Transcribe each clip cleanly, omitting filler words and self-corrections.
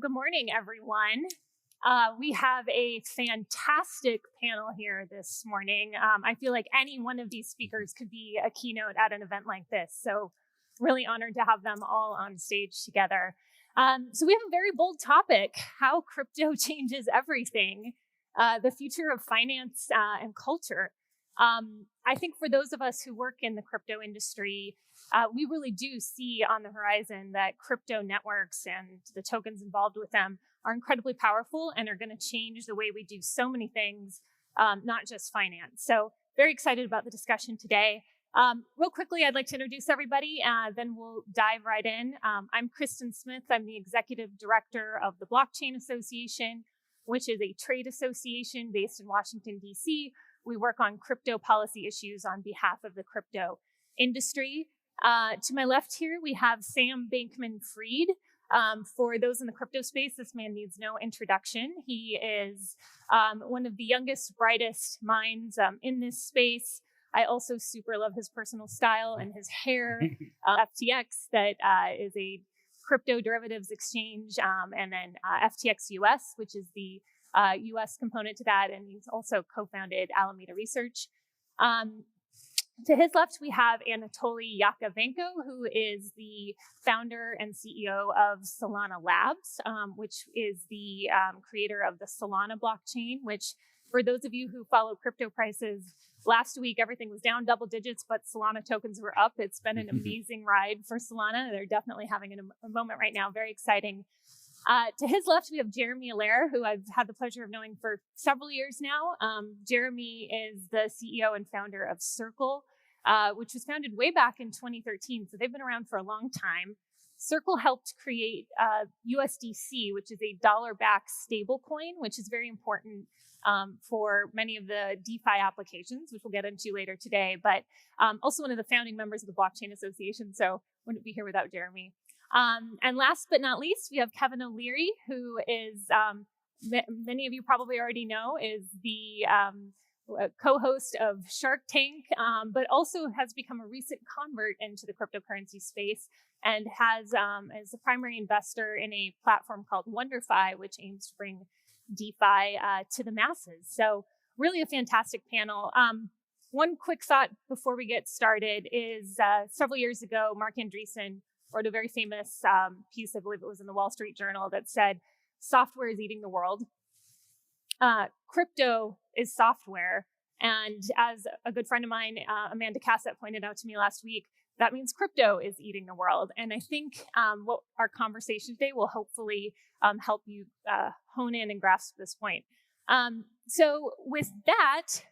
good morning, everyone. We have a fantastic panel here this morning. I feel like any one of these speakers could be a keynote at an event like this. So really honored to have them all on stage together. So we have a very bold topic, how crypto changes everything, the future of finance and culture. I think for those of us who work in the crypto industry, we really do see on the horizon that crypto networks and the tokens involved with them are incredibly powerful and are going to change the way we do so many things, not just finance. So very excited about the discussion today. Real quickly, I'd like to introduce everybody, then we'll dive right in. I'm Kristin Smith. I'm the Executive Director of the Blockchain Association, which is a trade association based in Washington, D.C. We work on crypto policy issues on behalf of the crypto industry. To my left here, we have Sam Bankman-Fried. For those in the crypto space, this man needs no introduction. He is one of the youngest, brightest minds in this space. I also super love his personal style and his hair. FTX, that is a crypto derivatives exchange, and then FTX US, which is the US component to that, and he's also co-founded Alameda Research. To his left, we have Anatoly Yakovenko, who is the founder and CEO of Solana Labs, which is the creator of the Solana blockchain, which for those of you who follow crypto prices, last week everything was down double digits, but Solana tokens were up. It's been an amazing ride for Solana. They're definitely having a moment right now, very exciting. To his left, we have Jeremy Allaire, who I've had the pleasure of knowing for several years now. Jeremy is the CEO and founder of Cirlce, which was founded way back in 2013. So they've been around for a long time. Cirlce helped create USDC, which is a dollar-backed stablecoin, which is very important for many of the DeFi applications, which we'll get into later today, but also one of the founding members of the Blockchain Association. So wouldn't be here without Jeremy. And last but not least, we have Kevin O'Leary, who is, many of you probably already know, is the co-host of Shark Tank, but also has become a recent convert into the cryptocurrency space and has as a primary investor in a platform called WonderFi, which aims to bring DeFi to the masses. So really a fantastic panel. One quick thought before we get started is several years ago, Mark Andreessen wrote a very famous piece, I believe it was in the Wall Street Journal, that said, software is eating the world. Crypto is software. And as a good friend of mine, Amanda Cassett, pointed out to me last week, that means crypto is eating the world. And I think what our conversation today will hopefully help you hone in and grasp this point. So with that,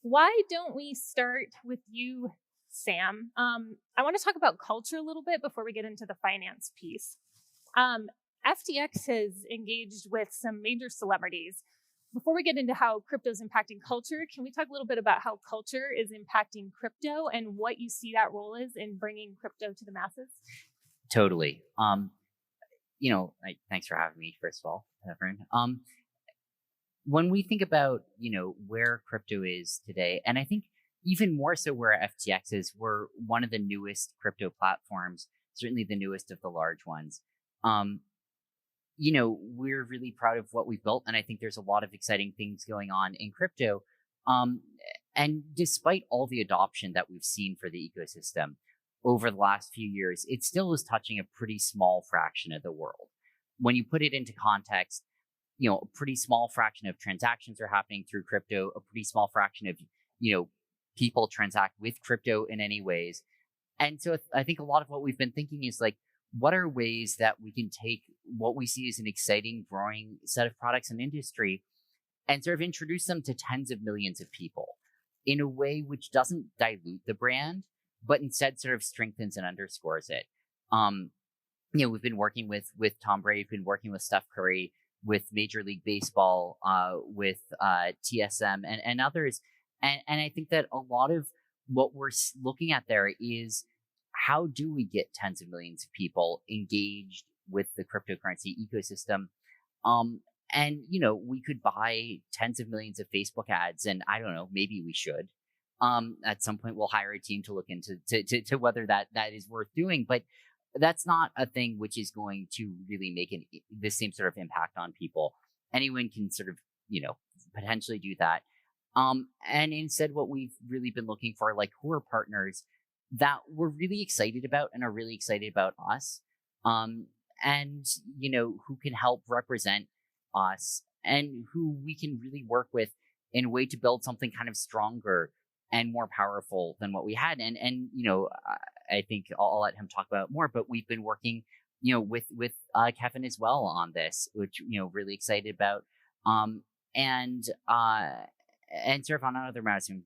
why don't we start with you, Sam? I want to talk about culture a little bit before we get into the finance piece. FTX has engaged with some major celebrities. Before we get into how crypto is impacting culture, can we talk a little bit about how culture is impacting crypto and what you see that role is in bringing crypto to the masses? Totally. Thanks for having me, first of all, Evan. When we think about, where crypto is today, and I think even more so where FTX is, we're one of the newest crypto platforms, certainly the newest of the large ones. We're really proud of what we've built, and I think there's a lot of exciting things going on in crypto. And despite all the adoption that we've seen for the ecosystem over the last few years, it still is touching a pretty small fraction of the world. When you put it into context, a pretty small fraction of transactions are happening through crypto, a pretty small fraction of, people transact with crypto in any ways. And so I think a lot of what we've been thinking is like, what are ways that we can take what we see as an exciting, growing set of products and industry and sort of introduce them to tens of millions of people in a way which doesn't dilute the brand, but instead sort of strengthens and underscores it. We've been working with Tom Brady, we've been working with Steph Curry, with Major League Baseball, with TSM and others. And I think that a lot of what we're looking at there is how do we get tens of millions of people engaged with the cryptocurrency ecosystem? We could buy tens of millions of Facebook ads, and I don't know, maybe we should. At some point, we'll hire a team to look into to whether that is worth doing. But that's not a thing which is going to really make the same sort of impact on people. Anyone can sort of, potentially do that. And instead what we've really been looking for, like, who are partners that we're really excited about and are really excited about us. And, who can help represent us and who we can really work with in a way to build something kind of stronger and more powerful than what we had. And I think I'll let him talk about it more, but we've been working, with Kevin as well on this, which, really excited about. And sort of on other matters, have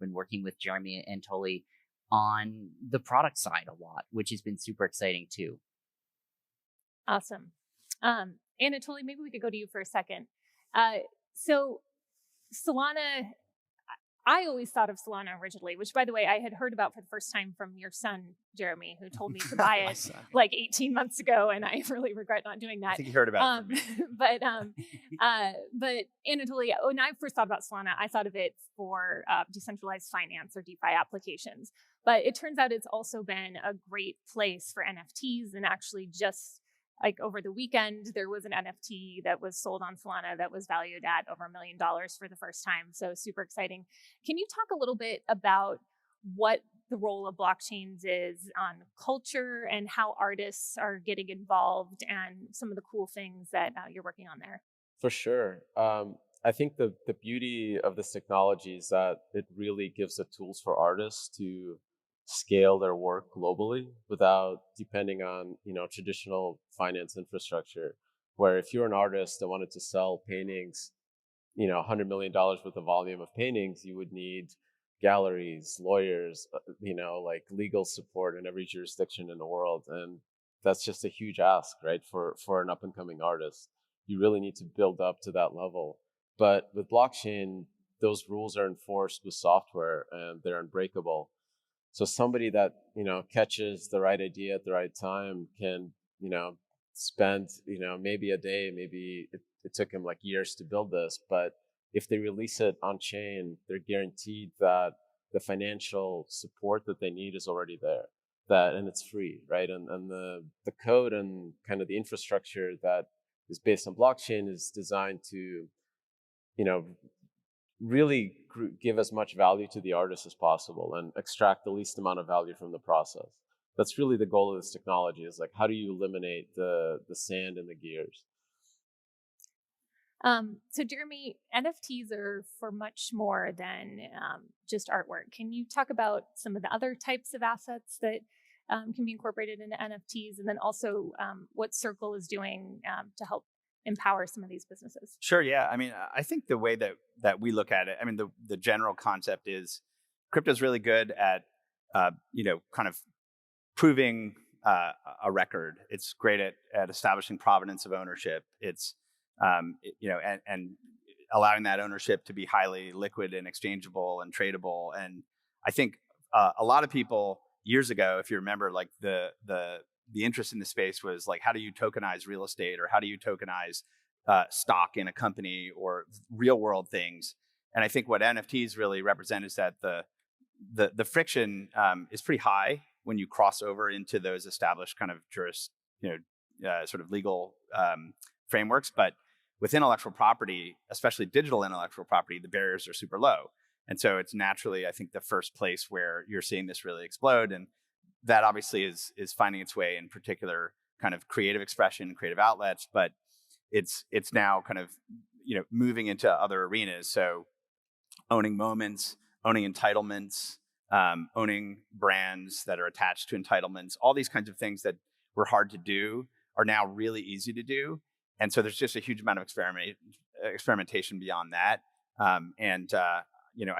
been working with Jeremy and Anatoly on the product side a lot, which has been super exciting too. Awesome. Anatoly, maybe we could go to you for a second. So Solana, I always thought of Solana originally, which, by the way, I had heard about for the first time from your son, Jeremy, who told me to buy it like 18 months ago, and I really regret not doing that. I think you heard about it from me. But Anatoly, when I first thought about Solana, I thought of it for decentralized finance or DeFi applications. But it turns out it's also been a great place for NFTs, and actually just like over the weekend, there was an NFT that was sold on Solana that was valued at over $1 million for the first time. So super exciting. Can you talk a little bit about what the role of blockchains is on culture and how artists are getting involved and some of the cool things that you're working on there? For sure. I think the beauty of this technology is that it really gives the tools for artists to scale their work globally without depending on, traditional finance infrastructure, where if you're an artist that wanted to sell paintings, $100 million worth of volume of paintings, you would need galleries, lawyers, like legal support in every jurisdiction in the world. And that's just a huge ask, right? For an up and coming artist, you really need to build up to that level. But with blockchain, those rules are enforced with software and they're unbreakable. So somebody that, catches the right idea at the right time can, spend, maybe a day, maybe it took him like years to build this, but if they release it on chain, they're guaranteed that the financial support that they need is already there, and it's free, right? And the code and kind of the infrastructure that is based on blockchain is designed to, really give as much value to the artist as possible and extract the least amount of value from the process. That's really the goal of this technology, is like, how do you eliminate the sand in the gears? So Jeremy, NFTs are for much more than just artwork. Can you talk about some of the other types of assets that can be incorporated into NFTs, and then also what Cirlce is doing to help empower some of these businesses? Sure. Yeah. I mean, I think the way that we look at it, I mean, the general concept is crypto is really good at, kind of proving a record. It's great at establishing provenance of ownership. It's, and allowing that ownership to be highly liquid and exchangeable and tradable. And I think a lot of people years ago, if you remember, like the interest in the space was like, how do you tokenize real estate, or how do you tokenize stock in a company, or real world things? And I think what NFTs really represent is that the friction is pretty high when you cross over into those established kind of sort of legal frameworks. But with intellectual property, especially digital intellectual property, the barriers are super low. And so it's naturally, I think, the first place where you're seeing this really explode. And that obviously is finding its way in particular kind of creative expression, creative outlets, but it's now kind of, moving into other arenas. So owning moments, owning entitlements, owning brands that are attached to entitlements, all these kinds of things that were hard to do are now really easy to do. And so there's just a huge amount of experimentation beyond that. I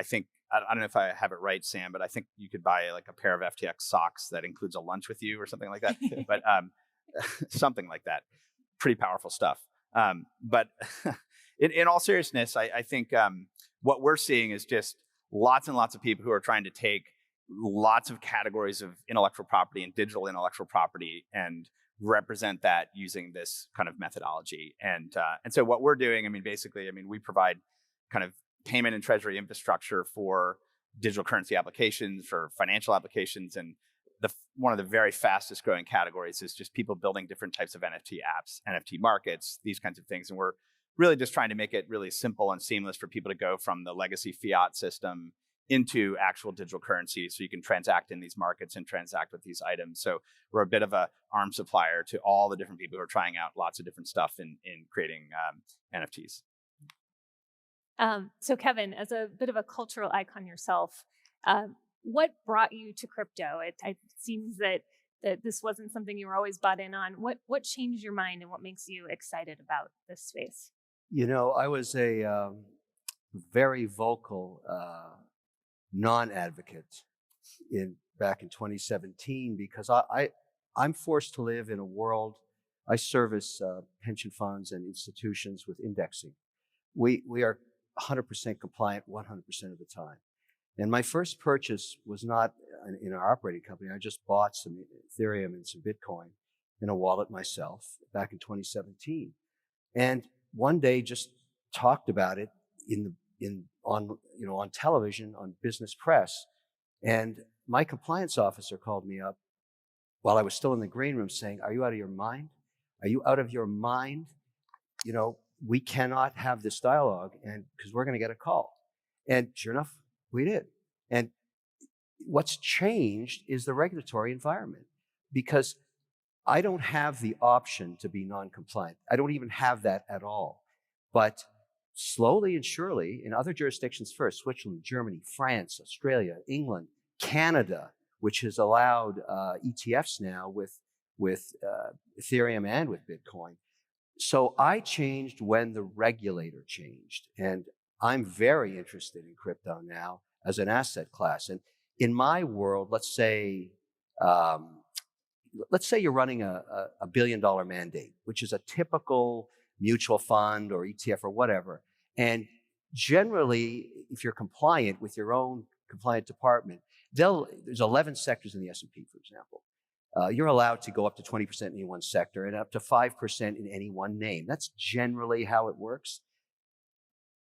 think, I don't know if I have it right, Sam, but I think you could buy like a pair of FTX socks that includes a lunch with you or something like that. But something like that. Pretty powerful stuff. But in all seriousness, I think what we're seeing is just lots and lots of people who are trying to take lots of categories of intellectual property and digital intellectual property and represent that using this kind of methodology. And so what we're doing, basically, we provide kind of payment and treasury infrastructure for digital currency applications, for financial applications. And one of the very fastest growing categories is just people building different types of NFT apps, NFT markets, these kinds of things. And we're really just trying to make it really simple and seamless for people to go from the legacy fiat system into actual digital currency, so you can transact in these markets and transact with these items. So we're a bit of a arm supplier to all the different people who are trying out lots of different stuff in creating NFTs. So Kevin, as a bit of a cultural icon yourself, what brought you to crypto? It seems that this wasn't something you were always bought in on. What changed your mind, and what makes you excited about this space? I was a very vocal non-advocate back in 2017 because I'm forced to live in a world. I service pension funds and institutions with indexing. We are 100% compliant 100% of the time. And my first purchase was not in our operating company. I just bought some Ethereum and some Bitcoin in a wallet myself back in 2017. And one day just talked about it on television, on business press. And my compliance officer called me up while I was still in the green room saying, "Are you out of your mind? Are you out of your mind? We cannot have this dialogue, and because we're going to get a call." And sure enough, we did. And what's changed is the regulatory environment, because I don't have the option to be non-compliant. I don't even have that at all. But slowly and surely, in other jurisdictions first, Switzerland, Germany, France, Australia, England, Canada, which has allowed ETFs now with Ethereum and with Bitcoin. So I changed when the regulator changed. And I'm very interested in crypto now as an asset class. And in my world, let's say you're running a $1 billion mandate, which is a typical mutual fund or ETF or whatever. And generally, if you're compliant with your own compliant department, there's 11 sectors in the S&P, for example. You're allowed to go up to 20% in any one sector and up to 5% in any one name. That's generally how it works.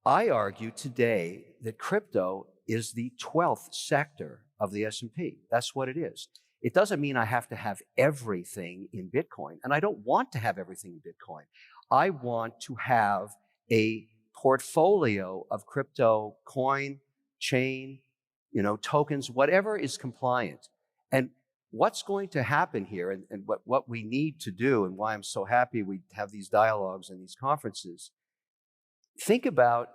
I argue today that crypto is the 12th sector of the S&P. That's what it is. It doesn't mean I have to have everything in Bitcoin, and I don't want to have everything in Bitcoin. I want to have a portfolio of crypto, coin, chain, tokens, whatever is compliant. And what's going to happen here, and what we need to do, and why I'm so happy we have these dialogues and these conferences, think about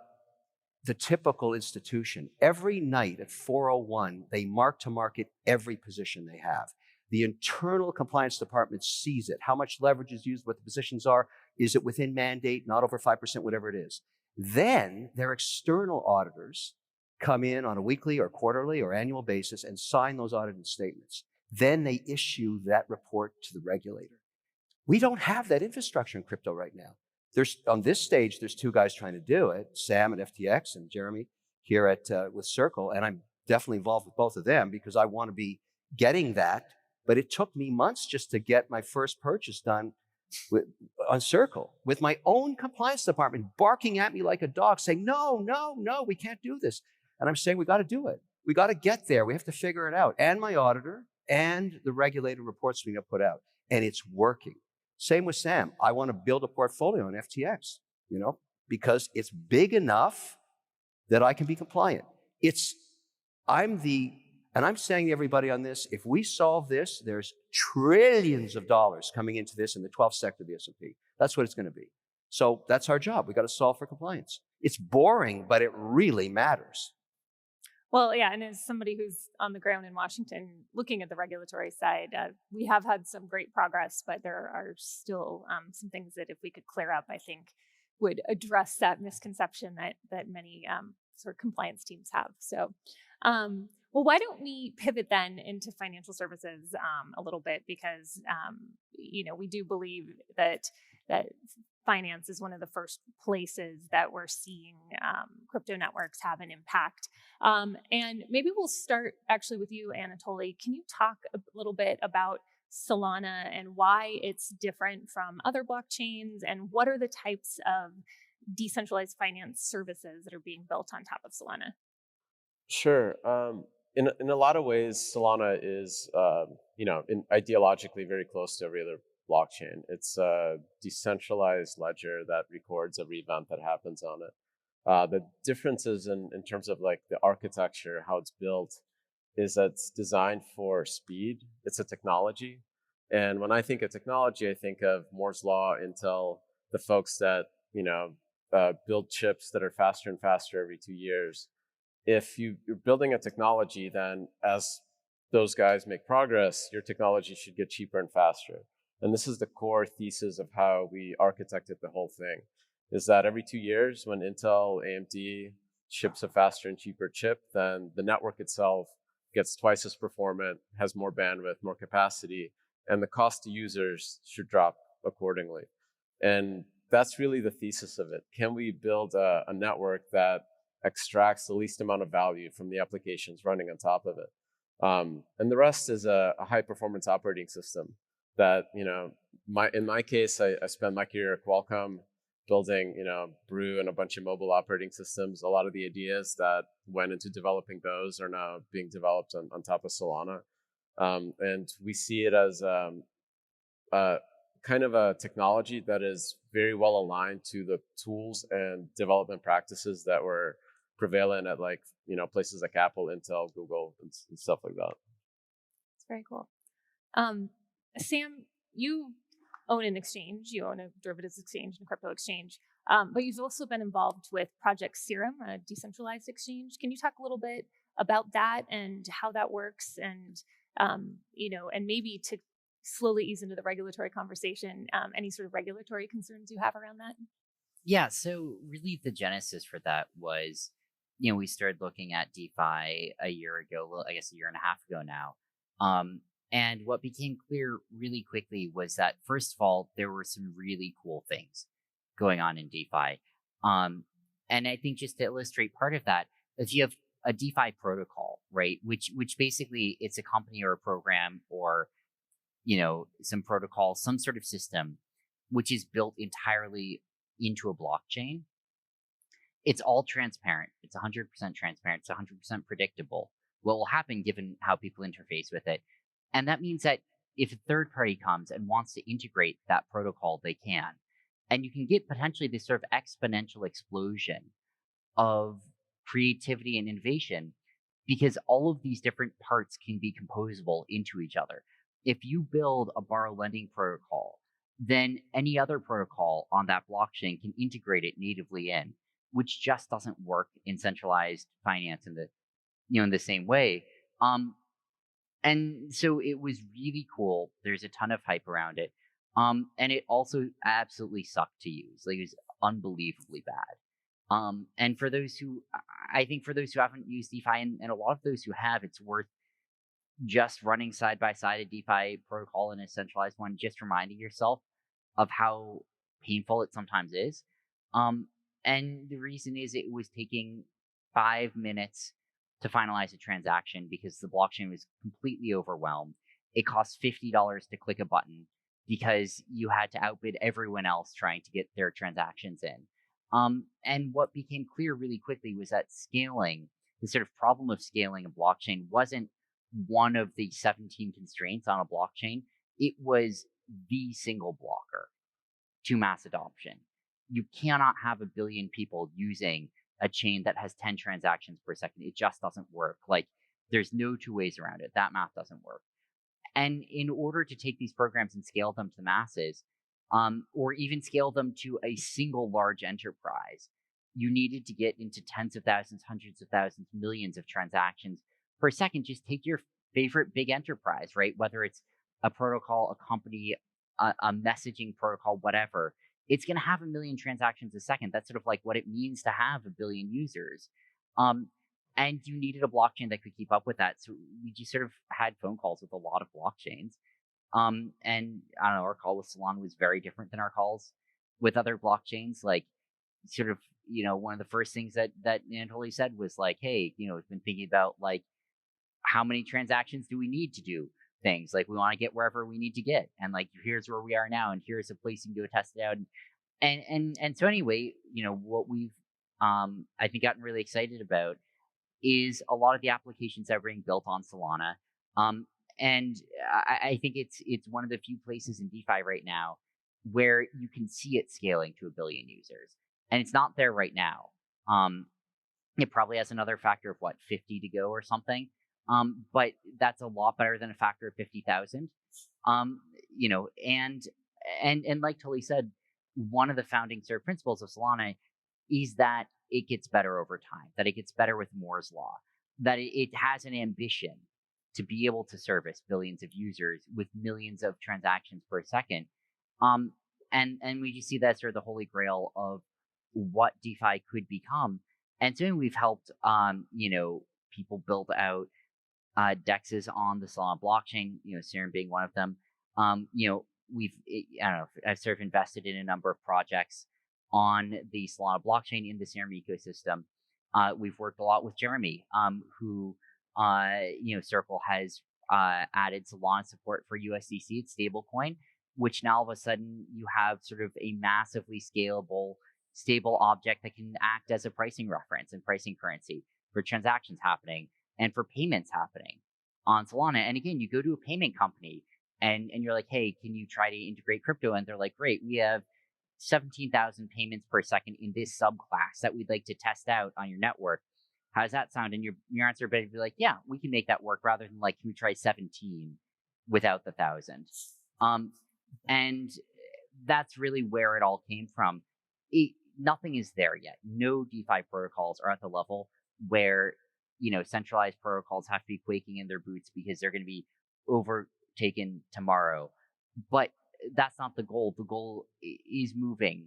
the typical institution. Every night at 4:01, they mark to market every position they have. The internal compliance department sees it, how much leverage is used, what the positions are, is it within mandate, not over 5%, whatever it is. Then their external auditors come in on a weekly or quarterly or annual basis and sign those audited statements. Then they issue that report to the regulator. We don't have that infrastructure in crypto right now. On this stage, there's two guys trying to do it, Sam at FTX and Jeremy here with Cirlce, and I'm definitely involved with both of them because I want to be getting that. But it took me months just to get my first purchase done on Cirlce, with my own compliance department barking at me like a dog, saying, no, we can't do this. And I'm saying, we got to do it. We got to get there. We have to figure it out. And my auditor and the regulated reports we put out. And it's working. Same with Sam. I want to build a portfolio on FTX, because it's big enough that I can be compliant. And I'm saying to everybody on this, if we solve this, there's trillions of dollars coming into this in the 12th sector of the S&P. That's what it's going to be. So that's our job. We got to solve for compliance. It's boring, but it really matters. Well, yeah, and as somebody who's on the ground in Washington looking at the regulatory side, we have had some great progress, but there are still some things that if we could clear up, I think would address that misconception that many sort of compliance teams have. So, well, why don't we pivot then into financial services a little bit, because we do believe that finance is one of the first places that we're seeing crypto networks have an impact. And maybe we'll start actually with you, Anatoly. Can you talk a little bit about Solana and why it's different from other blockchains, and what are the types of decentralized finance services that are being built on top of Solana? Sure. in a lot of ways, Solana is ideologically very close to every other blockchain. It's a decentralized ledger that records every event that happens on it. The differences in terms of like the architecture, how it's built, is that it's designed for speed. It's a technology. And when I think of technology, I think of Moore's Law, Intel, the folks that, build chips that are faster and faster every 2 years. If you're building a technology, then as those guys make progress, your technology should get cheaper and faster. And this is the core thesis of how we architected the whole thing, is that every 2 years when Intel, AMD ships a faster and cheaper chip, then the network itself gets twice as performant, has more bandwidth, more capacity, and the cost to users should drop accordingly. And that's really the thesis of it. Can we build a network that extracts the least amount of value from the applications running on top of it? And the rest is a high performance operating system that, in my case, I spent my career at Qualcomm building, Brew and a bunch of mobile operating systems. A lot of the ideas that went into developing those are now being developed on top of Solana. And we see it as kind of a technology that is very well aligned to the tools and development practices that were prevalent at places like Apple, Intel, Google, and stuff like that. It's very cool. Sam, you own an exchange. You own a derivatives exchange and a crypto exchange, but you've also been involved with Project Serum, a decentralized exchange. Can you talk a little bit about that and how that works, and and maybe to slowly ease into the regulatory conversation, any sort of regulatory concerns you have around that? Yeah, so really the genesis for that was, we started looking at DeFi a year ago, well, I guess a year and a half ago now. And what became clear really quickly was that, first of all, there were some really cool things going on in DeFi. And I think just to illustrate part of that, if you have a DeFi protocol, right, which basically it's a company or a program or, some protocol, some sort of system, which is built entirely into a blockchain. It's all transparent. It's 100% transparent. It's 100% predictable what will happen given how people interface with it. And that means that if a third party comes and wants to integrate that protocol, they can. And you can get potentially this sort of exponential explosion of creativity and innovation because all of these different parts can be composable into each other. If you build a borrow lending protocol, then any other protocol on that blockchain can integrate it natively in, which just doesn't work in centralized finance in the same way. And so it was really cool. There's a ton of hype around it. And it also absolutely sucked to use. Like, it was unbelievably bad. And for those who haven't used DeFi, and a lot of those who have, it's worth just running side by side a DeFi protocol and a centralized one, just reminding yourself of how painful it sometimes is. And the reason is it was taking 5 minutes to finalize a transaction because the blockchain was completely overwhelmed. It cost $50 to click a button because you had to outbid everyone else trying to get their transactions in. And what became clear really quickly was that scaling, the sort of problem of scaling a blockchain, wasn't one of the 17 constraints on a blockchain. It was the single blocker to mass adoption. You cannot have 1 billion people using a chain that has 10 transactions per second. It just doesn't work. Like, there's no two ways around it. That math doesn't work. And in order to take these programs and scale them to the masses, or even scale them to a single large enterprise, you needed to get into tens of thousands, hundreds of thousands, millions of transactions per second. Just take your favorite big enterprise, right? Whether it's a protocol, a company, a messaging protocol, whatever. It's going to have 1 million transactions a second. That's sort of like what it means to have 1 billion users. And you needed a blockchain that could keep up with that. So we just sort of had phone calls with a lot of blockchains. And I don't know, our call with Solana was very different than our calls with other blockchains. Like, sort of, one of the first things that Anatoly said was like, hey, we've been thinking about like, how many transactions do we need to do things? Like, we want to get wherever we need to get. And like, here's where we are now. And here's a place you can go test it out. And so anyway, what we've, I think gotten really excited about is a lot of the applications that are being built on Solana. And I think it's one of the few places in DeFi right now where you can see it scaling to 1 billion users. And it's not there right now. It probably has another factor of 50 to go or something. But that's a lot better than a factor of 50,000. And like Tully said, one of the founding sort of principles of Solana is that it gets better over time, that it gets better with Moore's law, that it has an ambition to be able to service billions of users with millions of transactions per second. And we just see that sort of the holy grail of what DeFi could become. And soon we've helped, people build out DEXs on the Solana blockchain, Serum being one of them. I've sort of invested in a number of projects on the Solana blockchain in the Serum ecosystem. We've worked a lot with Jeremy, who, Cirlce has added Solana support for USDC, its stablecoin, which now all of a sudden you have sort of a massively scalable, stable object that can act as a pricing reference and pricing currency for transactions happening and for payments happening on Solana. And again, you go to a payment company and you're like, hey, can you try to integrate crypto? And they're like, great, we have 17,000 payments per second in this subclass that we'd like to test out on your network. How does that sound? And your answer would be like, yeah, we can make that work, rather than like, can we try 17 without the 1,000? And that's really where it all came from. Nothing is there yet. No DeFi protocols are at the level where, centralized protocols have to be quaking in their boots because they're going to be overtaken tomorrow. But that's not the goal. The goal is moving,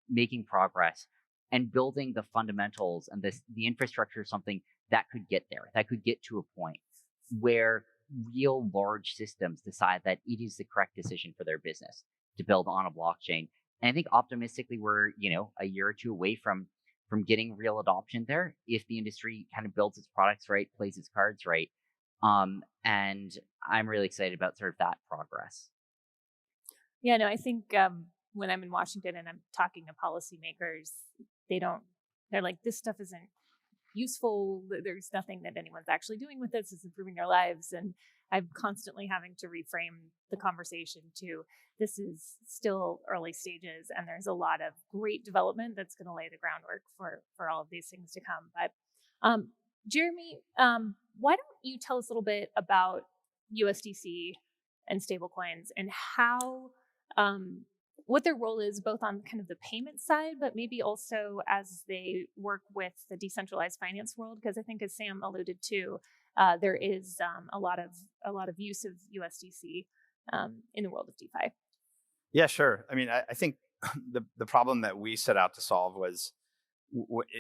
making progress, and building the fundamentals and the infrastructure of something that could get there, that could get to a point where real large systems decide that it is the correct decision for their business to build on a blockchain. And I think optimistically we're, a year or two away from getting real adoption there if the industry kind of builds its products right, plays its cards right. And I'm really excited about sort of that progress. Yeah, no, I think when I'm in Washington and I'm talking to policymakers, they're like, this stuff isn't useful. There's nothing that anyone's actually doing with this. It's improving their lives. And I'm constantly having to reframe the conversation to, this is still early stages and there's a lot of great development that's going to lay the groundwork for all of these things to come. But Jeremy, why don't you tell us a little bit about USDC and stablecoins and how, what their role is both on kind of the payment side, but maybe also as they work with the decentralized finance world? Because I think, as Sam alluded to, there is a lot of use of USDC in the world of DeFi. Yeah, sure. I mean, I think the problem that we set out to solve was,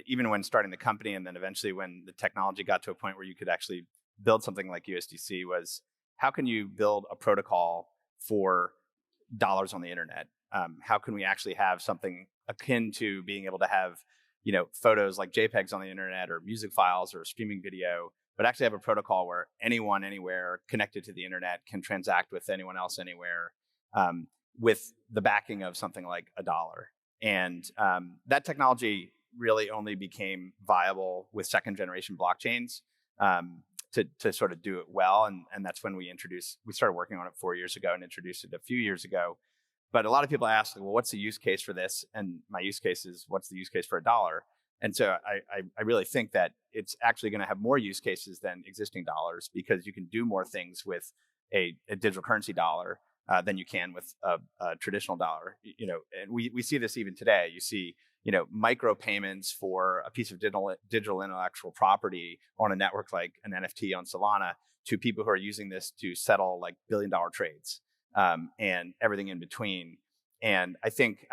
even when starting the company, and then eventually when the technology got to a point where you could actually build something like USDC, was how can you build a protocol for dollars on the internet? How can we actually have something akin to being able to have, photos like JPEGs on the internet, or music files, or streaming video, but actually have a protocol where anyone, anywhere connected to the internet can transact with anyone else anywhere, with the backing of something like $1. And that technology really only became viable with second generation blockchains to sort of do it well. And that's when we started working on it 4 years ago and introduced it a few years ago. But a lot of people ask, well, what's the use case for this? And my use case is, what's the use case for $1? And so I really think that it's actually going to have more use cases than existing dollars, because you can do more things with a digital currency dollar than you can with a traditional dollar. And we see this even today. You see, micro payments for a piece of digital intellectual property on a network like an NFT on Solana, to people who are using this to settle like $1 billion trades, and everything in between. And I think,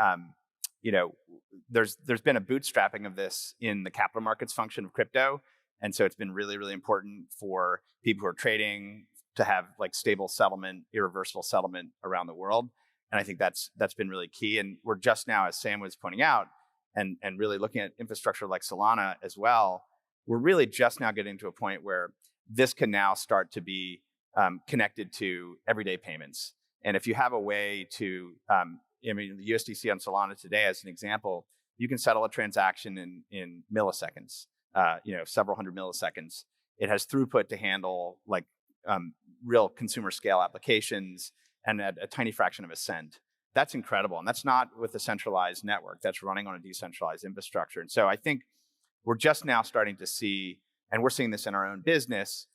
there's been a bootstrapping of this in the capital markets function of crypto. And so it's been really, really important for people who are trading to have like stable settlement, irreversible settlement around the world. And I think that's been really key. And we're just now, as Sam was pointing out, and really looking at infrastructure like Solana as well, we're really just now getting to a point where this can now start to be connected to everyday payments. And if you have a way to, the USDC on Solana today, as an example, you can settle a transaction in milliseconds. several hundred milliseconds. It has throughput to handle like real consumer scale applications and at a tiny fraction of a cent. That's incredible. And that's not with a centralized network. That's running on a decentralized infrastructure. And so I think we're just now starting to see, and we're seeing this in our own business,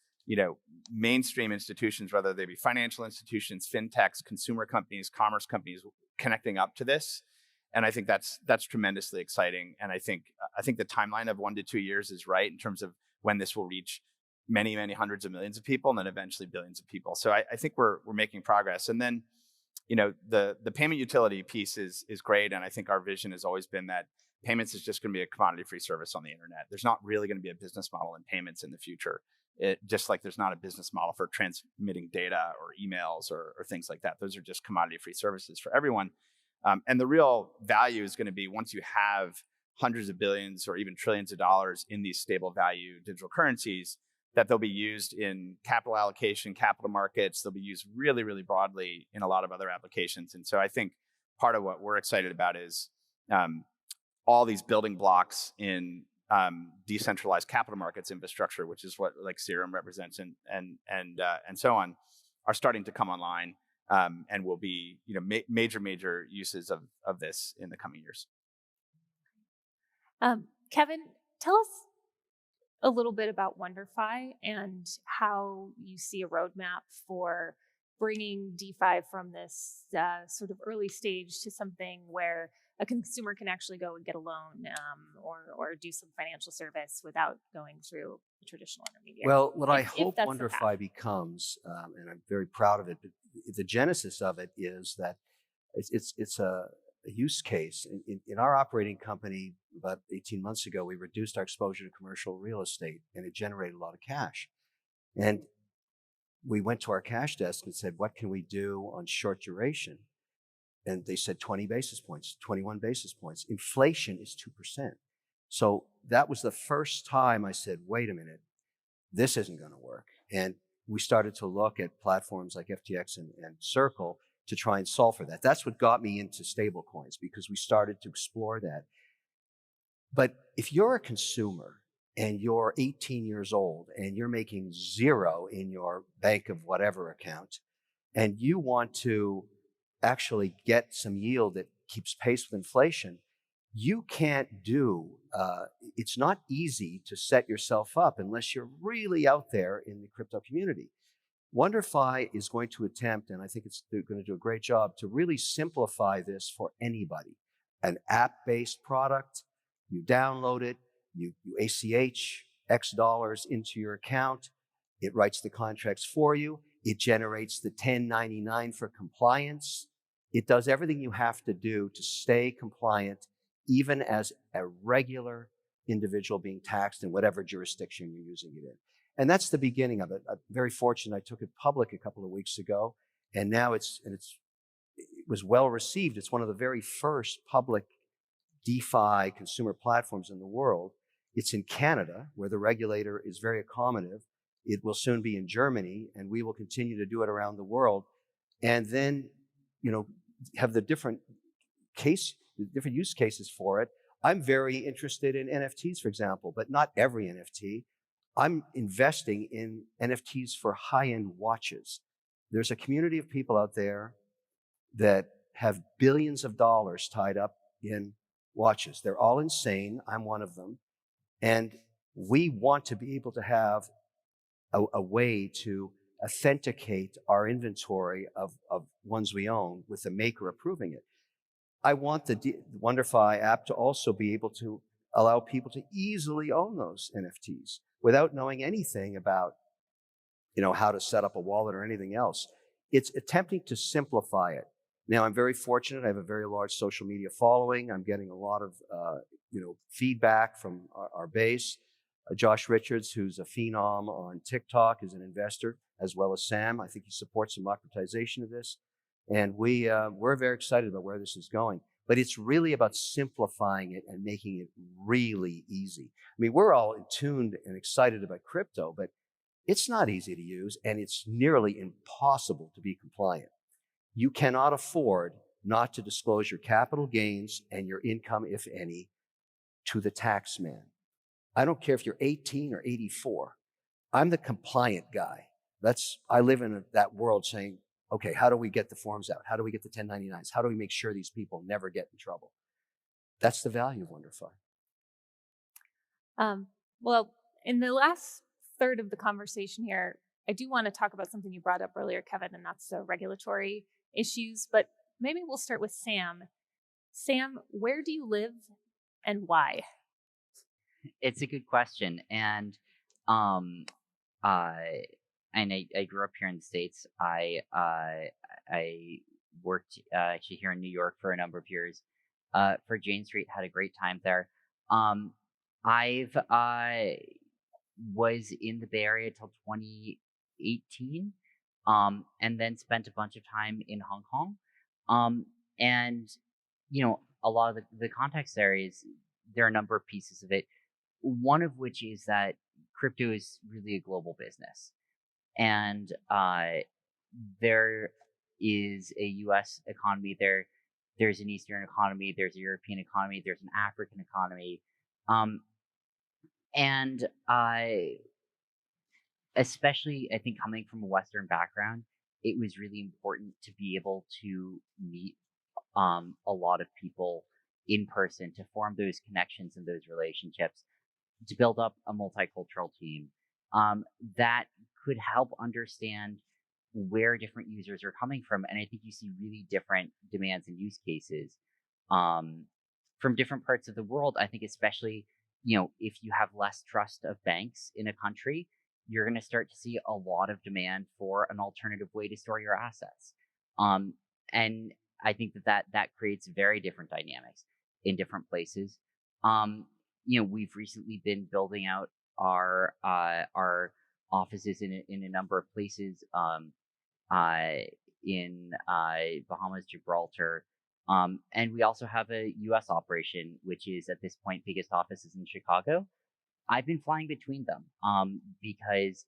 mainstream institutions, whether they be financial institutions, fintechs, consumer companies, commerce companies, connecting up to this. And I think that's tremendously exciting. And I think the timeline of 1 to 2 years is right in terms of when this will reach many, many hundreds of millions of people and then eventually billions of people. So I think we're making progress. And then, the payment utility piece is great. And I think our vision has always been that payments is just going to be a commodity-free service on the internet. There's not really going to be a business model in payments in the future. Just like there's not a business model for transmitting data or emails or things like that. Those are just commodity-free services for everyone. And the real value is going to be once you have hundreds of billions or even trillions of dollars in these stable value digital currencies, that they'll be used in capital allocation, capital markets. They'll be used really, really broadly in a lot of other applications. And so I think part of what we're excited about is all these building blocks in decentralized capital markets infrastructure, which is what like Serum represents and so on, are starting to come online and will be major uses of this in the coming years. Kevin, tell us a little bit about WonderFi and how you see a roadmap for bringing DeFi from this sort of early stage to something where a consumer can actually go and get a loan or do some financial service without going through a traditional intermediary. Well, what I hope WonderFi becomes, and I'm very proud of it, but the genesis of it is that it's a use case. In our operating company, about 18 months ago, we reduced our exposure to commercial real estate, and it generated a lot of cash. And we went to our cash desk and said, what can we do on short duration? And they said 20 basis points, 21 basis points. Inflation is 2%. So that was the first time I said, wait a minute, this isn't going to work. And we started to look at platforms like FTX and Cirlce to try and solve for that. That's what got me into stablecoins, because we started to explore that. But if you're a consumer and you're 18 years old and you're making zero in your bank of whatever account, and you want to actually get some yield that keeps pace with inflation, you can't it's not easy to set yourself up unless you're really out there in the crypto community. WonderFi is going to attempt, and I think they're going to do a great job, to really simplify this for anybody. An app-based product, you download it, you ACH X dollars into your account, it writes the contracts for you, it generates the 1099 for compliance, it does everything you have to do to stay compliant, even as a regular individual being taxed in whatever jurisdiction you're using it in. And that's the beginning of it. I'm very fortunate. I took it public a couple of weeks ago, and now it was well received. It's one of the very first public DeFi consumer platforms in the world. It's in Canada, where the regulator is very accommodative. It will soon be in Germany, and we will continue to do it around the world. And then, have the different use cases for it. I'm very interested in NFTs, for example, but not every NFT. I'm investing in NFTs for high-end watches. There's a community of people out there that have billions of dollars tied up in watches. They're all insane. I'm one of them. And we want to be able to have a way to authenticate our inventory of ones we own with the maker approving it. I want the WonderFi app to also be able to allow people to easily own those NFTs without knowing anything about, how to set up a wallet or anything else. It's attempting to simplify it. Now, I'm very fortunate. I have a very large social media following. I'm getting a lot of, feedback from our base. Josh Richards, who's a phenom on TikTok, is an investor, as well as Sam. I think he supports the democratization of this. And we're very excited about where this is going. But it's really about simplifying it and making it really easy. I mean, we're all tuned and excited about crypto, but it's not easy to use, and it's nearly impossible to be compliant. You cannot afford not to disclose your capital gains and your income, if any, to the tax man. I don't care if you're 18 or 84. I'm the compliant guy. I live in that world saying, okay, how do we get the forms out? How do we get the 1099s? How do we make sure these people never get in trouble? That's the value of WonderFi. Well, in the last third of the conversation here, I do want to talk about something you brought up earlier, Kevin, and that's the regulatory issues. But maybe we'll start with Sam. Sam, where do you live and why? It's a good question. And I grew up here in the States. I worked actually here in New York for a number of years. For Jane Street, had a great time there. I've was in the Bay Area till 2018, and then spent a bunch of time in Hong Kong. And a lot of the context there are a number of pieces of it. One of which is that crypto is really a global business, and there is a U.S. economy there. There's an Eastern economy. There's a European economy. There's an African economy. And especially, I think, coming from a Western background, it was really important to be able to meet a lot of people in person, to form those connections and those relationships, to build up a multicultural team that could help understand where different users are coming from. And I think you see really different demands and use cases from different parts of the world. I think especially, if you have less trust of banks in a country, you're going to start to see a lot of demand for an alternative way to store your assets. And I think that creates very different dynamics in different places. We've recently been building out our offices in a number of places, in Bahamas, Gibraltar, and we also have a U.S. operation, which is at this point biggest office is in Chicago. I've been flying between them because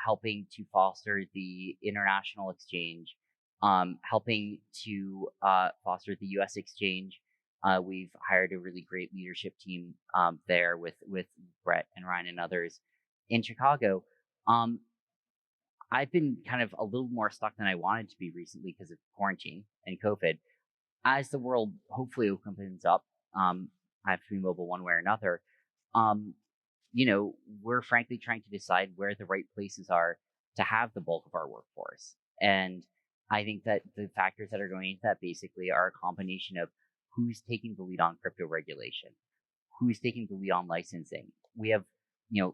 helping to foster the international exchange, helping to foster the U.S. exchange. We've hired a really great leadership team there with Brett and Ryan and others in Chicago. I've been kind of a little more stuck than I wanted to be recently because of quarantine and COVID. As the world hopefully opens up, I have to be mobile one way or another. We're frankly trying to decide where the right places are to have the bulk of our workforce. And I think that the factors that are going into that basically are a combination of who's taking the lead on crypto regulation, who's taking the lead on licensing. We have,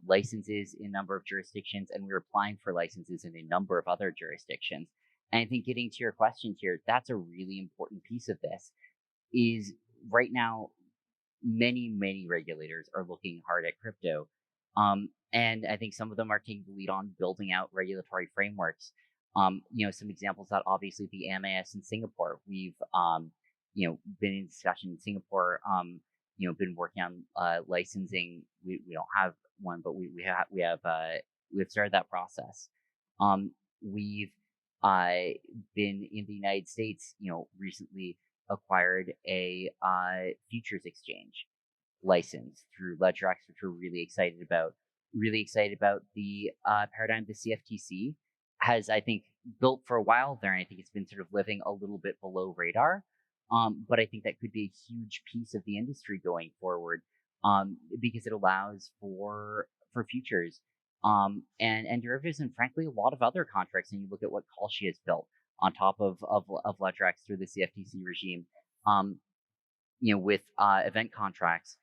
licenses in a number of jurisdictions, and we're applying for licenses in a number of other jurisdictions. And I think getting to your questions here, that's a really important piece of this. Is right now, many, many regulators are looking hard at crypto. And I think some of them are taking the lead on building out regulatory frameworks. Some examples that obviously the MAS in Singapore. We've been in discussion in Singapore, been working on licensing. We don't have one, but we've started that process. We've been in the United States, recently acquired a futures exchange license through LedgerX, which we're really excited about. Really excited about the paradigm the CFTC has, I think, built for a while there, and I think it's been sort of living a little bit below radar. But I think that could be a huge piece of the industry going forward, because it allows for futures and derivatives, and frankly a lot of other contracts. And you look at what Cirlce has built on top of LedgerX through the CFTC regime, with event contracts.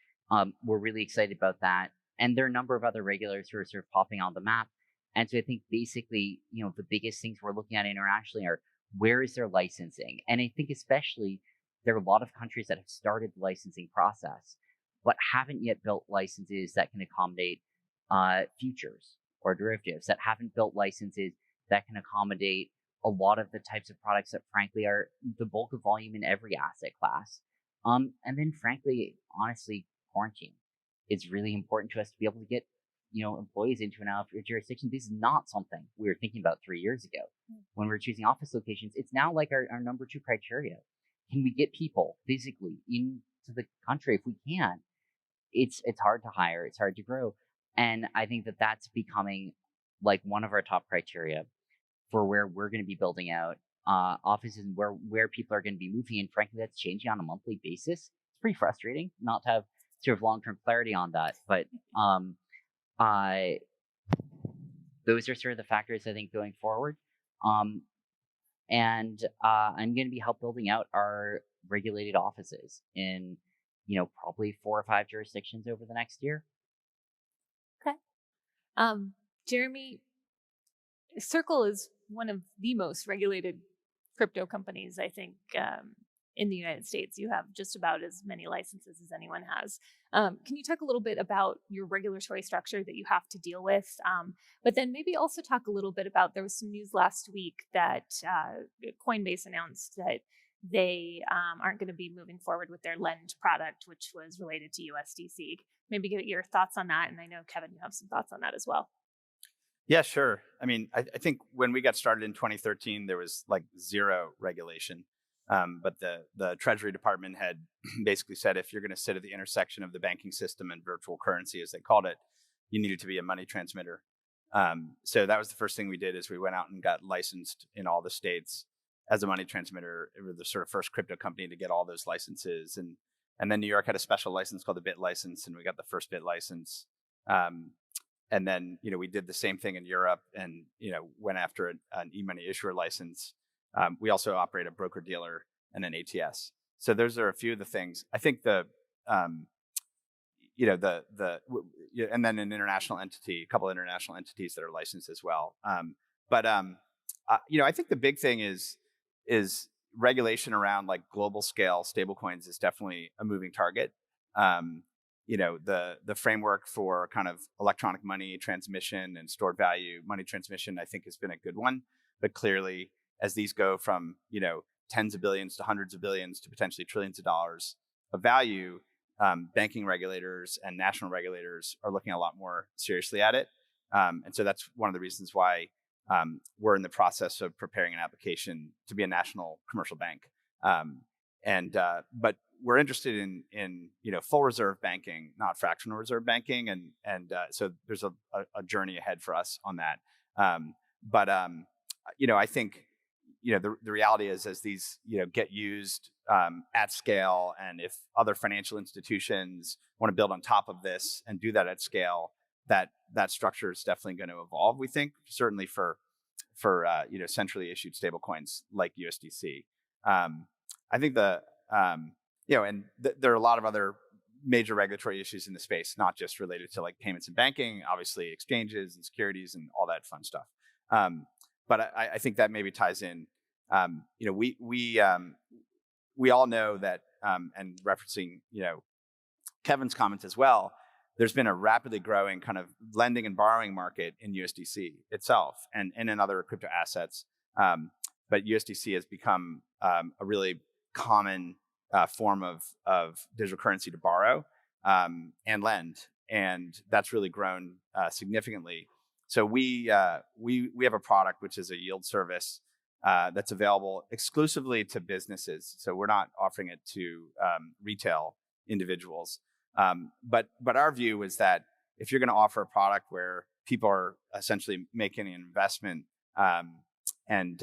We're really excited about that, and there are a number of other regulators who are sort of popping on the map. And so I think basically, the biggest things we're looking at internationally are where is their licensing, and I think especially there are a lot of countries that have started the licensing process, but haven't yet built licenses that can accommodate futures or derivatives, that haven't built licenses that can accommodate a lot of the types of products that frankly are the bulk of volume in every asset class. And then frankly, honestly, quarantine. It's really important to us to be able to get, employees into and out of jurisdiction. This is not something we were thinking about 3 years ago when we were choosing office locations. It's now like our number 2 criteria. Can we get people physically into the country? If we can, it's hard to hire, it's hard to grow. And I think that that's becoming like one of our top criteria for where we're going to be building out offices and where people are going to be moving. And frankly, that's changing on a monthly basis. It's pretty frustrating not to have sort of long-term clarity on that. But those are sort of the factors I think going forward. And I'm going to be help building out our regulated offices in, probably 4 or 5 jurisdictions over the next year. Okay. Jeremy, Cirlce is one of the most regulated crypto companies, I think, in the United States. You have just about as many licenses as anyone has. Can you talk a little bit about your regulatory structure that you have to deal with? But then maybe also talk a little bit about, there was some news last week that Coinbase announced that they aren't going to be moving forward with their lend product, which was related to USDC. Maybe get your thoughts on that. And I know, Kevin, you have some thoughts on that as well. Yeah, sure. I mean, I think when we got started in 2013, there was like zero regulation. But the Treasury Department had basically said, if you're going to sit at the intersection of the banking system and virtual currency, as they called it, you needed to be a money transmitter. So that was the first thing we did, is we went out and got licensed in all the states as a money transmitter. We were the sort of first crypto company to get all those licenses. And then New York had a special license called the BIT license, and we got the first BIT license. And then, we did the same thing in Europe and, went after an e-money issuer license. We also operate a broker dealer and an ATS. So those are a few of the things. I think and then an international entity, a couple of international entities that are licensed as well. I think the big thing is regulation around like global scale stablecoins is definitely a moving target. The framework for kind of electronic money transmission and stored value money transmission, I think, has been a good one. But clearly, as these go from, tens of billions to hundreds of billions to potentially trillions of dollars of value, banking regulators and national regulators are looking a lot more seriously at it. And so that's one of the reasons why we're in the process of preparing an application to be a national commercial bank. But we're interested in full reserve banking, not fractional reserve banking, and so there's a journey ahead for us on that. I think the reality is, as these get used at scale, and if other financial institutions want to build on top of this and do that at scale, that structure is definitely going to evolve. We think, certainly for centrally issued stablecoins like USDC. I think there are a lot of other major regulatory issues in the space, not just related to like payments and banking, obviously exchanges and securities and all that fun stuff. But I think that maybe ties in. We all know that, and referencing Kevin's comments as well, there's been a rapidly growing kind of lending and borrowing market in USDC itself and in other crypto assets. But USDC has become a really common form of digital currency to borrow and lend, and that's really grown significantly. So we have a product which is a yield service that's available exclusively to businesses. So we're not offering it to retail individuals. But our view is that if you're going to offer a product where people are essentially making an investment and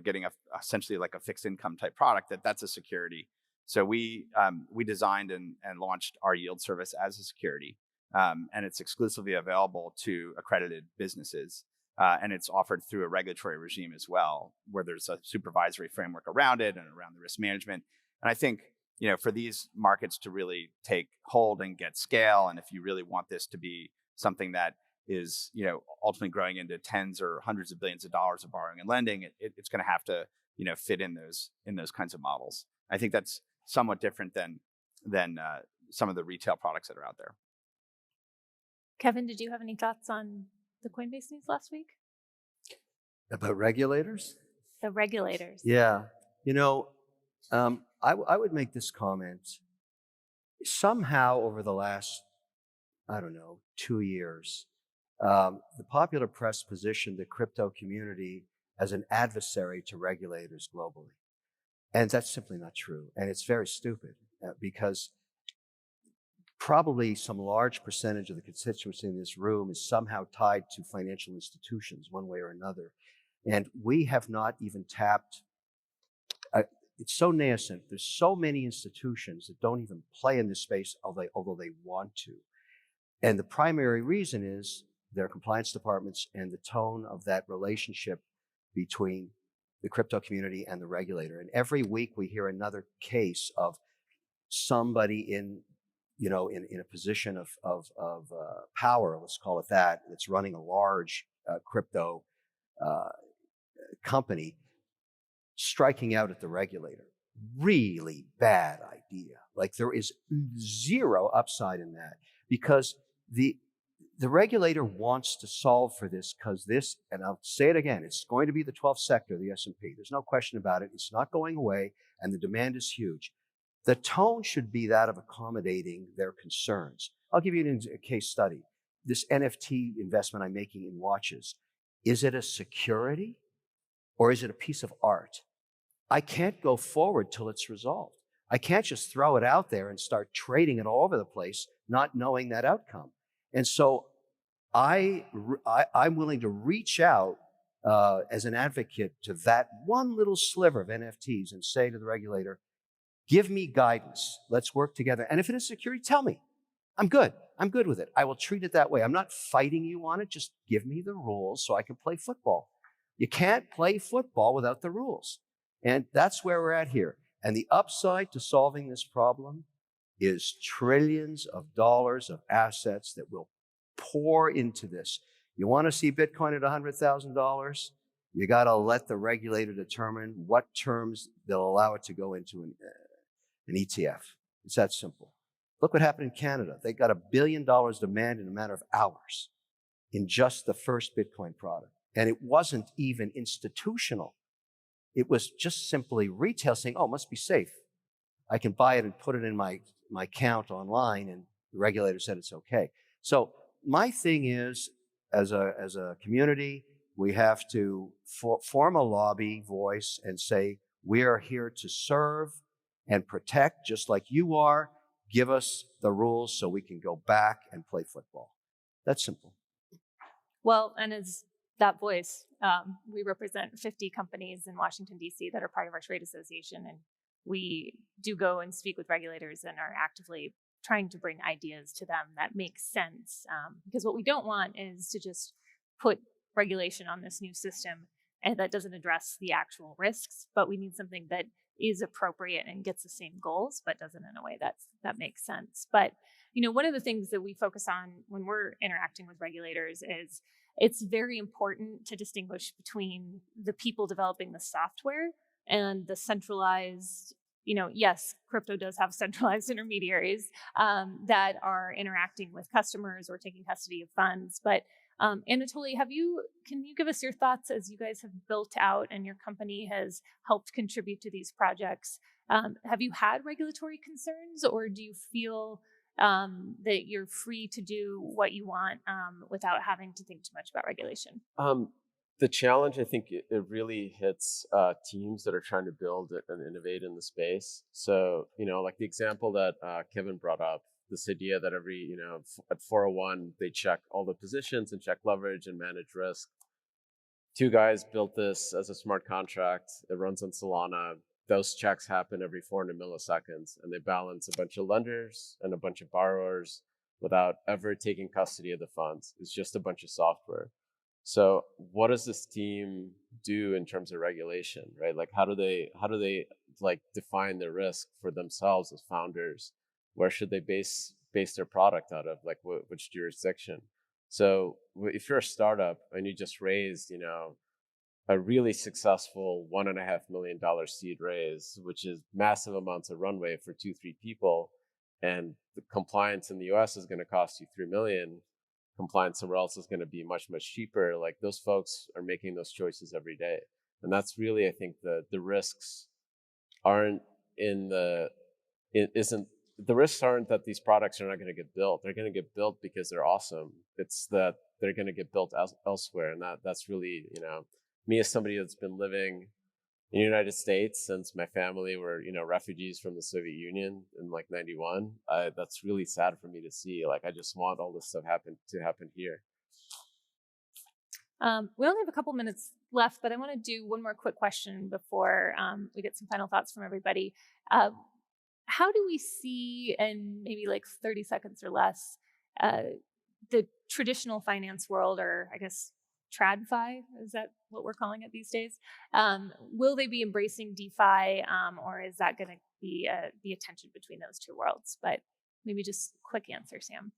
getting essentially like a fixed income type product, that's a security. So we designed and launched our yield service as a security, and it's exclusively available to accredited businesses, and it's offered through a regulatory regime as well, where there's a supervisory framework around it and around the risk management. And I think for these markets to really take hold and get scale, and if you really want this to be something that is ultimately growing into tens or hundreds of billions of dollars of borrowing and lending, it's going to have to fit in those kinds of models. I think that's somewhat different than some of the retail products that are out there. Kevin, did you have any thoughts on the Coinbase news last week? About regulators? The regulators. Yeah. I would make this comment. Somehow over the last, 2 years, the popular press positioned the crypto community as an adversary to regulators globally. And that's simply not true. And it's very stupid because probably some large percentage of the constituency in this room is somehow tied to financial institutions one way or another. And we have not even tapped, it's so nascent. There's so many institutions that don't even play in this space, although they want to. And the primary reason is their compliance departments and the tone of that relationship between the crypto community and the regulator. And every week we hear another case of somebody in a position of power, let's call it that, that's running a large crypto company, striking out at the regulator. Really bad idea. Like, there is zero upside in that, because the regulator wants to solve for this, because this, and I'll say it again, it's going to be the 12th sector, the S&P. There's no question about it. It's not going away, and the demand is huge. The tone should be that of accommodating their concerns. I'll give you a case study. This NFT investment I'm making in watches, is it a security or is it a piece of art? I can't go forward till it's resolved. I can't just throw it out there and start trading it all over the place, not knowing that outcome. And so I'm willing to reach out as an advocate to that one little sliver of NFTs and say to the regulator, give me guidance. Let's work together. And if it is security, tell me. I'm good. I'm good with it. I will treat it that way. I'm not fighting you on it. Just give me the rules so I can play football. You can't play football without the rules. And that's where we're at here. And the upside to solving this problem is trillions of dollars of assets that will pour into this. You want to see Bitcoin at $100,000? You got to let the regulator determine what terms they'll allow it to go into an ETF. It's that simple. Look what happened in Canada. They got $1 billion demand in a matter of hours in just the first Bitcoin product. And it wasn't even institutional. It was just simply retail saying, oh, it must be safe. I can buy it and put it in my account online, and the regulator said it's okay. So my thing is, as a community, we have to form a lobby voice and say, we are here to serve and protect, just like you are. Give us the rules so we can go back and play football. That's simple. Well, and as that voice, we represent 50 companies in Washington, D.C. that are part of our trade association, and we do go and speak with regulators and are actively trying to bring ideas to them that make sense. Because what we don't want is to just put regulation on this new system and that doesn't address the actual risks, but we need something that is appropriate and gets the same goals, but does it in a way that makes sense. But, one of the things that we focus on when we're interacting with regulators is it's very important to distinguish between the people developing the software and the centralized, yes, crypto does have centralized intermediaries that are interacting with customers or taking custody of funds. But Anatoly, can you give us your thoughts as you guys have built out and your company has helped contribute to these projects? Have you had regulatory concerns, or do you feel that you're free to do what you want without having to think too much about regulation? The challenge, I think, it really hits teams that are trying to build and innovate in the space. So, like the example that Kevin brought up, this idea that every, at 401, they check all the positions and check leverage and manage risk. Two guys built this as a smart contract. It runs on Solana. Those checks happen every 400 milliseconds, and they balance a bunch of lenders and a bunch of borrowers without ever taking custody of the funds. It's just a bunch of software. So what does this team do in terms of regulation, right? Like, how do they like define the risk for themselves as founders? Where should they base their product out of? Like, which jurisdiction? So if you're a startup and you just raised, a really successful $1.5 million seed raise, which is massive amounts of runway for 2-3 people, and the compliance in the US is going to cost you $3 million. Compliance somewhere else is going to be much, much cheaper. Like, those folks are making those choices every day. And that's really, I think, the risks aren't the risks aren't that these products are not going to get built. They're going to get built because they're awesome. It's that they're going to get built elsewhere. And that's really, me as somebody that's been living in the United States, since my family were, refugees from the Soviet Union in like 91, that's really sad for me to see. Like, I just want all this stuff to happen here. We only have a couple minutes left, but I want to do one more quick question before we get some final thoughts from everybody. How do we see, in maybe like 30 seconds or less, the traditional finance world, or I guess TradFi, is that what we're calling it these days? Will they be embracing DeFi, or is that going to be the tension between those two worlds? But maybe just quick answer, Sam.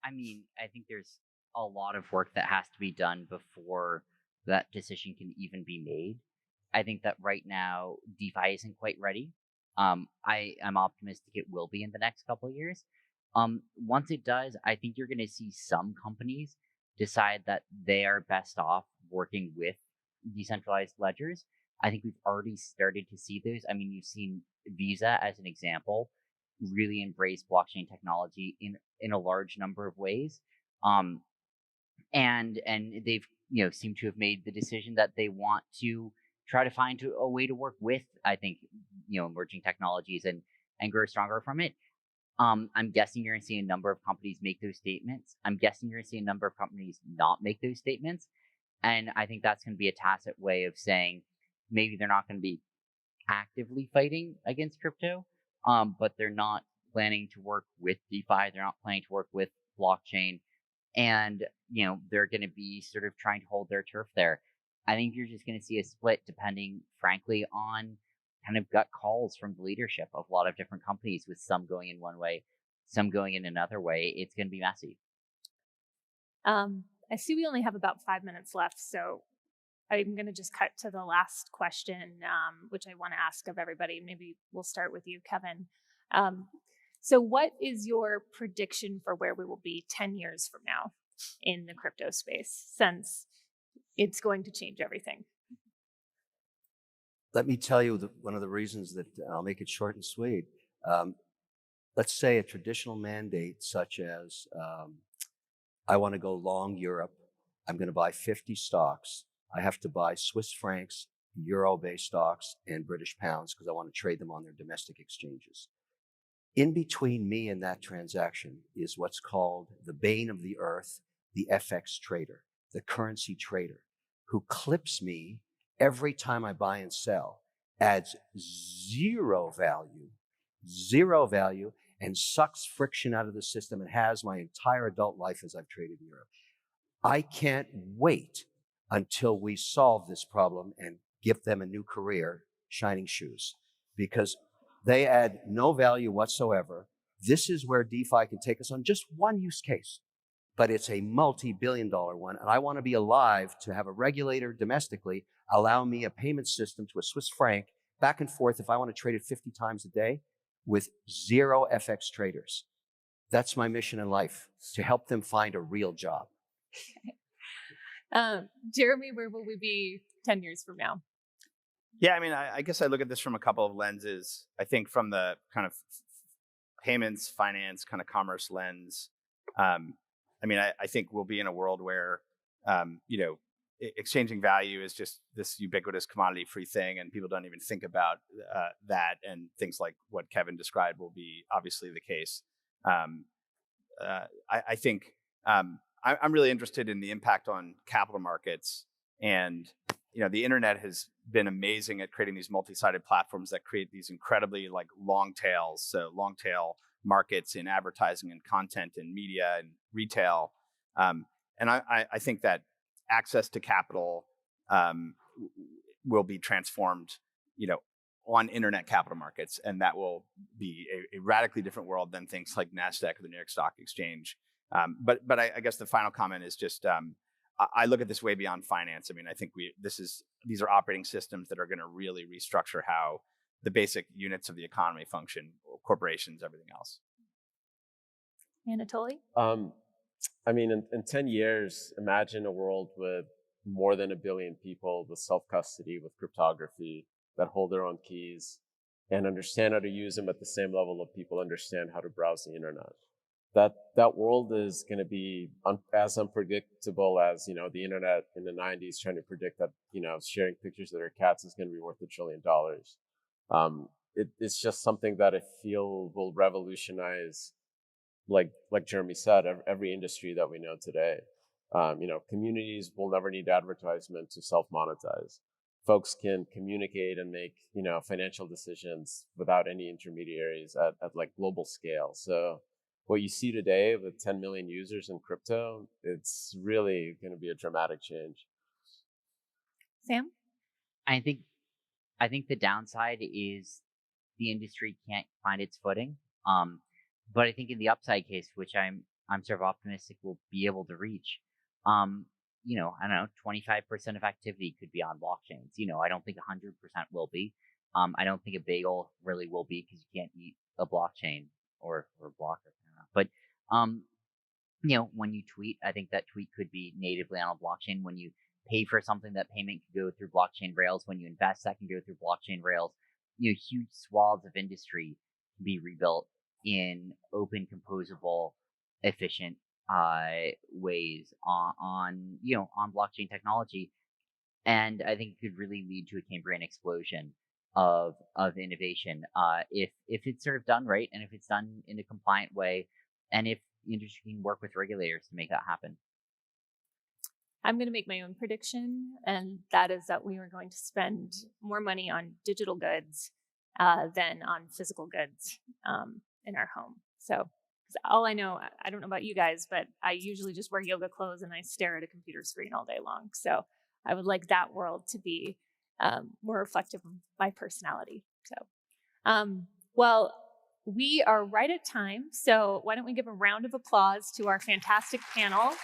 I mean, I think there's a lot of work that has to be done before that decision can even be made. I think that right now DeFi isn't quite ready. I'm optimistic it will be in the next couple of years. Once it does, I think you're going to see some companies decide that they are best off working with decentralized ledgers. I think we've already started to see those. I mean, you've seen Visa, as an example, really embrace blockchain technology in a large number of ways. And they've seem to have made the decision that they want to try to find a way to work with, I think, emerging technologies and grow stronger from it. I'm guessing you're going to see a number of companies make those statements. I'm guessing you're going to see a number of companies not make those statements. And I think that's going to be a tacit way of saying maybe they're not going to be actively fighting against crypto, but they're not planning to work with DeFi. They're not planning to work with blockchain. And, they're going to be sort of trying to hold their turf there. I think you're just going to see a split depending, frankly, on kind of gut calls from the leadership of a lot of different companies, with some going in one way, some going in another way. It's going to be messy. I see we only have about 5 minutes left, so I'm going to just cut to the last question, which I want to ask of everybody. Maybe we'll start with you, Kevin. So what is your prediction for where we will be 10 years from now in the crypto space, since it's going to change everything? Let me tell you one of the reasons that I'll make it short and sweet. Let's say a traditional mandate such as I want to go long Europe. I'm going to buy 50 stocks. I have to buy Swiss francs, euro-based stocks, and British pounds because I want to trade them on their domestic exchanges. In between me and that transaction is what's called the bane of the earth, the FX trader, the currency trader, who clips me every time I buy and sell, adds zero value, and sucks friction out of the system, and has my entire adult life as I've traded in Europe. I can't wait until we solve this problem and give them a new career, shining shoes, because they add no value whatsoever. This is where DeFi can take us on just one use case, but it's a multi-billion-dollar one. And I want to be alive to have a regulator domestically allow me a payment system to a Swiss franc back and forth if I want to trade it 50 times a day with zero FX traders. That's my mission in life, to help them find a real job. Okay. Jeremy, where will we be 10 years from now? Yeah, I mean, I guess I look at this from a couple of lenses. I think from the kind of payments, finance, kind of commerce lens. I think we'll be in a world where, exchanging value is just this ubiquitous commodity-free thing, and people don't even think about that. And things like what Kevin described will be obviously the case. I think I'm really interested in the impact on capital markets. And the internet has been amazing at creating these multi-sided platforms that create these incredibly long tails. So long tail markets in advertising and content and media and retail. And I think that access to capital will be transformed, on internet capital markets. And that will be a radically different world than things like NASDAQ or the New York Stock Exchange. But I guess the final comment is just, I look at this way beyond finance. I mean, I think these are operating systems that are going to really restructure how the basic units of the economy function, corporations, everything else. Anatoly? In 10 years, imagine a world with more than 1 billion people with self-custody, with cryptography, that hold their own keys and understand how to use them at the same level of people understand how to browse the internet. that world is going to be as unpredictable as, you know, the internet in the 90s trying to predict that, you know, sharing pictures of their cats is going to be worth $1 trillion. It's just something that I feel will revolutionize, like Jeremy said, every industry that we know today. You know, communities will never need advertisement to self-monetize. Folks can communicate and make, you know, financial decisions without any intermediaries at like global scale. So what you see today with 10 million users in crypto, it's really going to be a dramatic change. Sam? I think the downside is the industry can't find its footing. But I think in the upside case, which I'm sort of optimistic we'll be able to reach, you know, I don't know, 25% of activity could be on blockchains. You know, I don't think 100% will be. I don't think a bagel really will be, because you can't eat a blockchain or block it. But, you know, when you tweet, I think that tweet could be natively on a blockchain. When you pay for something, that payment can go through blockchain rails. When you invest, that can go through blockchain rails. You know, huge swaths of industry can be rebuilt in open, composable, efficient ways on you know, on blockchain technology. And I think it could really lead to a Cambrian explosion of innovation if it's sort of done right, and if it's done in a compliant way, and if the industry can work with regulators to make that happen. I'm going to make my own prediction, and that is that we are going to spend more money on digital goods than on physical goods in our home. So all I know, I don't know about you guys, but I usually just wear yoga clothes and I stare at a computer screen all day long. So I would like that world to be more reflective of my personality. So, well, we are right at time. So why don't we give a round of applause to our fantastic panel.